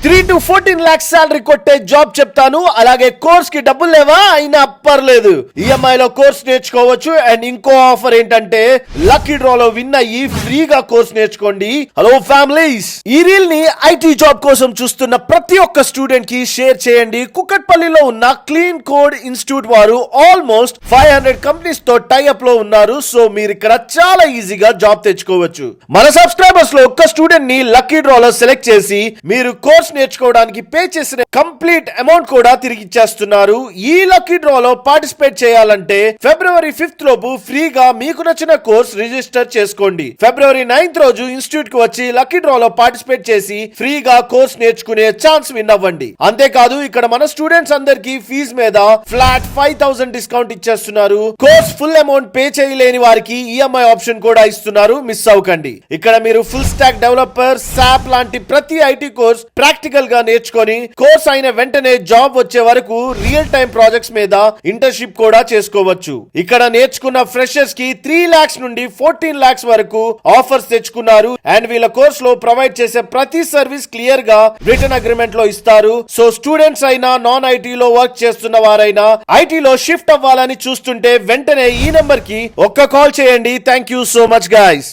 3 to 14 lakhs salary కొట్టే job చెప్తాను. అలాగే కోర్స్ కి డబ్బులు లేవా అయినా పర్లేదు, ఈఎంఐ లో కోర్స్ నేర్చుకోవచ్చు. అండ్ ఇంకో ఆఫర్ ఏంటంటే లక్కీ డ్రా లో విన్ అయ్యి ఫ్రీగా కోర్స్ నేర్చుకోండి. హలో ఫ్యామిలీస్, ఈ రీల్ ని ఐటీ జాబ్ కోసం చూస్తున్న ప్రతి ఒక్క స్టూడెంట్ కి షేర్ చేయండి. కుకట్పల్లిలో ఉన్న క్లీన్ కోడ్ ఇన్స్టిట్యూట్ వారు ఆల్మోస్ట్ 500 కంపెనీస్ తో టైఅప్ లో ఉన్నారు. సో మీరు ఇక్కడ చాలా ఈజీగా జాబ్ తెచ్చుకోవచ్చు. మన సబ్స్క్రైబర్స్ లో ఒక్క స్టూడెంట్ ని లక్కీ డ్రా లో సెలెక్ట్ చేసి మీరు కోర్స్ నేర్చుకోవడానికి పే చేసిన కంప్లీట్ అమౌంట్ కూడా తిరిగి ఇచ్చేస్తున్నారు. ఈ లక్కీ డ్రా లో పార్టిసిపేట్ చేయాలంటే ఫిబ్రవరి 5th లోపు ఫ్రీగా మీకు నచ్చిన కోర్స్ రిజిస్టర్ చేసుకోండి. ఫిబ్రవరి 9th రోజు ఇన్స్టిట్యూట్ కు వచ్చి లక్కీ డ్రా లో పార్టిసిపేట్ చేసి ఫ్రీగా కోర్స్ నేర్చుకునే ఛాన్స్ విన్ అవ్వండి. అంతేకాదు ఇక్కడ మన స్టూడెంట్స్ అందరికి ఫీజు మీద ఫ్లాట్ 5000 డిస్కౌంట్ ఇచ్చేస్తున్నారు. కోర్స్ ఫుల్ అమౌంట్ పే చేయలేని వారికి ఈఎంఐ ఆప్షన్ కూడా ఇస్తున్నారు. మిస్ అవ్వకండి. ఇక్కడ మీరు ఫుల్ స్టాక్ డెవలపర్, సాప్ లాంటి ప్రతి ఐటీ కోర్స్ ప్రాక్టికల్ గా నేర్చుకొని కోర్స్ అయిన వెంటనే జాబ్ వచ్చే వరకు రియల్ టైం ప్రాజెక్ట్స్ మీద ఇంటర్న్షిప్ కూడా చేసుకోవచ్చు. ఇక్కడ నేర్చుకున్న ఫ్రెషర్స్ కి 3 lakhs నుండి 14 lakhs వరకు ఆఫర్స్ తెచ్చుకున్నారు. అండ్ వీళ్ళ కోర్స్ లో ప్రొవైడ్ చేసే ప్రతి సర్వీస్ క్లియర్ గా రిటర్న్ అగ్రిమెంట్ లో ఇస్తారు. సో స్టూడెంట్స్ అయినా, నాన్ ఐటీ లో వర్క్ చేస్తున్న వారైనా, ఐటీలో షిఫ్ట్ అవ్వాలని చూస్తుంటే వెంటనే ఈ నెంబర్ కి ఒక్క కాల్ చేయండి. Thank you so much guys.